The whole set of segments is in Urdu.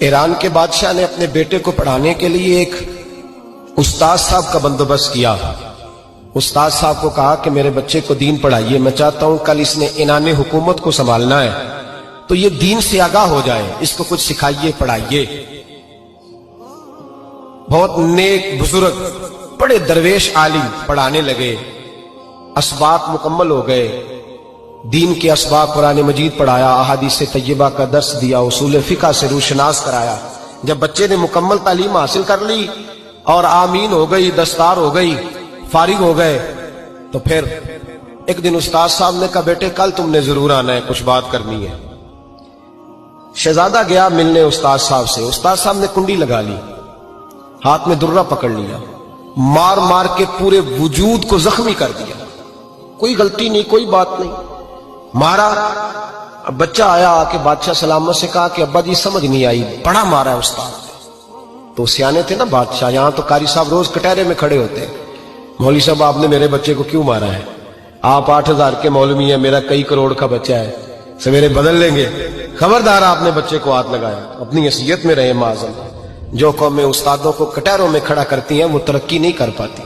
ایران کے بادشاہ نے اپنے بیٹے کو پڑھانے کے لیے ایک استاد صاحب کا بندوبست کیا۔ استاد صاحب کو کہا کہ میرے بچے کو دین پڑھائیے، میں چاہتا ہوں کل اس نے عنان حکومت کو سنبھالنا ہے تو یہ دین سے آگاہ ہو جائے، اس کو کچھ سکھائیے، پڑھائیے۔ بہت نیک بزرگ بڑے درویش عالم پڑھانے لگے، اسباق مکمل ہو گئے، دین کے اسباق قرآن مجید پڑھایا، احادیث طیبہ کا درس دیا، اصول فقہ سے روشناس کرایا۔ جب بچے نے مکمل تعلیم حاصل کر لی اور آمین ہو گئی، دستار ہو گئی، فارغ ہو گئے، تو پھر ایک دن استاد صاحب نے کہا بیٹے کل تم نے ضرور آنا ہے، کچھ بات کرنی ہے۔ شہزادہ گیا ملنے استاد صاحب سے، استاد صاحب نے کنڈی لگا لی، ہاتھ میں درہ پکڑ لیا، مار مار کے پورے وجود کو زخمی کر دیا، کوئی غلطی نہیں، کوئی بات نہیں، مارا۔ اب بچہ آیا آ کے بادشاہ سلامت سے کہا کہ ابا جی سمجھ نہیں آئی، بڑا مارا ہے استاد۔ تو سیانے تھے نا بادشاہ، یہاں تو قاری صاحب روز کٹہرے میں کھڑے ہوتے ہیں، مولوی صاحب آپ نے میرے بچے کو کیوں مارا ہے؟ آپ 8,000 کے مولوی ہیں، میرا کئی کروڑ کا بچہ ہے، سویرے بدل لیں گے، خبردار آپ نے بچے کو ہاتھ لگایا، اپنی حیثیت میں رہے معاذ۔ جو قومیں استادوں کو کٹہروں میں کھڑا کرتی ہیں وہ ترقی نہیں کر پاتی،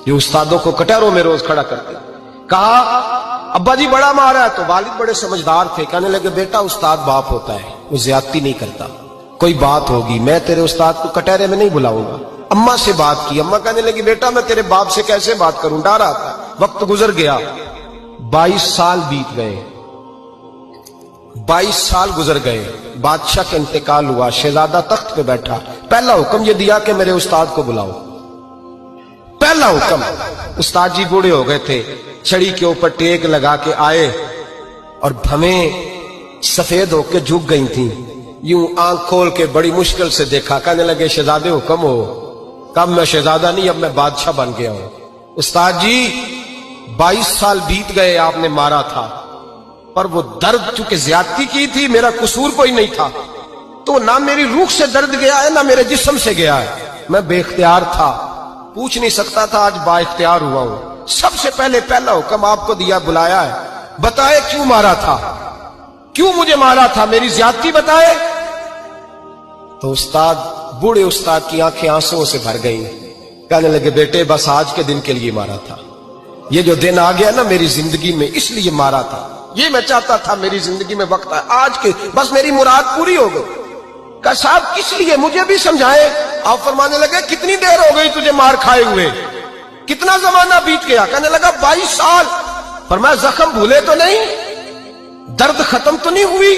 جو استادوں کو کٹہروں میں روز کھڑا کرتے ہیں۔ کہا ابا جی بڑا مارا ہے، تو والد بڑے سمجھدار تھے، کہنے لگے بیٹا استاد باپ ہوتا ہے، وہ زیادتی نہیں کرتا، کوئی بات ہوگی، میں تیرے استاد کو کٹہرے میں نہیں بلاؤں گا۔ اماں سے بات کی، اماں کہنے لگی بیٹا میں تیرے باپ سے کیسے بات کروں، ڈر آتا۔ وقت گزر گیا، 22 سال بیت گئے، 22 سال گزر گئے، بادشاہ کا انتقال ہوا، شہزادہ تخت پہ بیٹھا، پہلا حکم یہ دیا کہ میرے استاد کو بلاؤ، پہلا حکم۔ استاد جی بوڑھے ہو گئے تھے، چھڑی کے اوپر ٹیک لگا کے آئے اور بھویں سفید ہو کے جھک گئی تھیں، یوں آنکھ کھول کے بڑی مشکل سے دیکھا، کہنے لگے شہزادے حکم ہو۔ کب میں شہزادہ نہیں، اب میں بادشاہ بن گیا ہوں۔ استاد جی 22 سال بیت گئے، آپ نے مارا تھا، پر وہ درد چونکہ زیادتی کی تھی، میرا قصور کوئی نہیں تھا، تو نہ میری روح سے درد گیا ہے نہ میرے جسم سے گیا ہے، میں بے اختیار تھا، پوچھ نہیں سکتا تھا، آج با اختیار ہوا ہوں۔ سب سے پہلے پہلا حکم آپ کو دیا، بلایا ہے، بتائے کیوں مارا تھا، کیوں مجھے مارا تھا، میری زیادتی بتائے۔ تو استاد بوڑھے استاد کی آنکھیں آنسوں سے بھر گئیں، کہنے لگے بیٹے بس آج کے دن کے لیے مارا تھا، یہ جو دن آ گیا نا میری زندگی میں اس لیے مارا تھا، یہ میں چاہتا تھا میری زندگی میں وقت ہے، آج کے بس میری مراد پوری ہو گئی۔ کہا صاحب کس لیے، مجھے بھی سمجھائے۔ آپ فرمانے لگے کتنی دیر ہو گئی تجھے مار کھائے ہوئے، کتنا زمانہ بیت گیا؟ کہنے لگا 22 سال۔ فرمایا زخم بھولے تو نہیں، درد ختم تو نہیں ہوئی،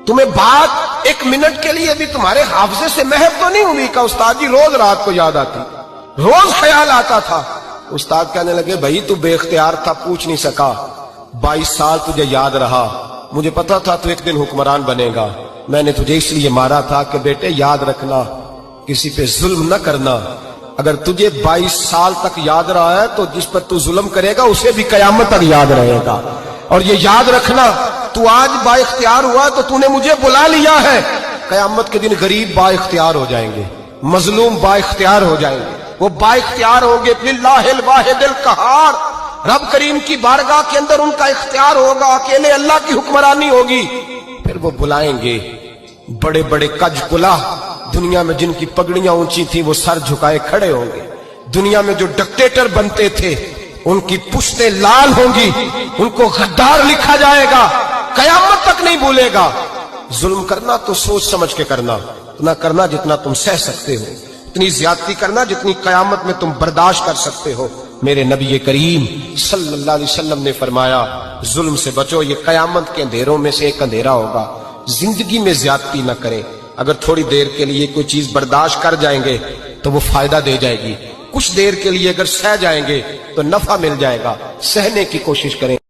تمہیں بات 1 منٹ کے لیے بھی تمہارے حافظے سے محو تو نہیں ہوئی؟ کہ استاد جی روز رات کو یاد آتی، روز خیال آتا تھا۔ استاد کہنے لگے بھائی تو بے اختیار تھا، پوچھ نہیں سکا، 22 سال تجھے یاد رہا، مجھے پتا تھا تو ایک دن حکمران بنے گا، میں نے تجھے اس لیے مارا تھا کہ بیٹے یاد رکھنا، کسی پہ ظلم نہ کرنا، اگر تجھے 22 سال تک یاد رہا ہے تو جس پر تو ظلم کرے گا اسے بھی قیامت تک یاد رہے گا، اور یہ یاد رکھنا تو آج با اختیار ہوا تو تو نے مجھے بلا لیا ہے، قیامت کے دن غریب با اختیار ہو جائیں گے، مظلوم با اختیار ہو جائیں گے، وہ با اختیار ہوں گے، للہ الواحد القہار، رب کریم کی بارگاہ کے اندر ان کا اختیار ہوگا، اکیلے اللہ کی حکمرانی ہوگی، پھر وہ بلائیں گے بڑے بڑے کج کلا، دنیا میں جن کی پگڑیاں اونچی تھیں وہ سر جھکائے کھڑے ہوں گے، دنیا میں جو ڈکٹیٹر بنتے تھے ان کی پشتیں لال ہوں گی، ان کو غدار لکھا جائے گا، قیامت تک نہیں بھولے گا۔ ظلم کرنا تو سوچ سمجھ کے کرنا، اتنا کرنا جتنا تم سہ سکتے ہو، اتنی زیادتی کرنا جتنی قیامت میں تم برداشت کر سکتے ہو۔ میرے نبی کریم صلی اللہ علیہ وسلم نے فرمایا ظلم سے بچو، یہ قیامت کے اندھیروں میں سے ایک اندھیرا ہوگا، زندگی میں زیادتی نہ کریں، اگر تھوڑی دیر کے لیے کوئی چیز برداشت کر جائیں گے تو وہ فائدہ دے جائے گی، کچھ دیر کے لیے اگر سہ جائیں گے تو نفع مل جائے گا، سہنے کی کوشش کریں۔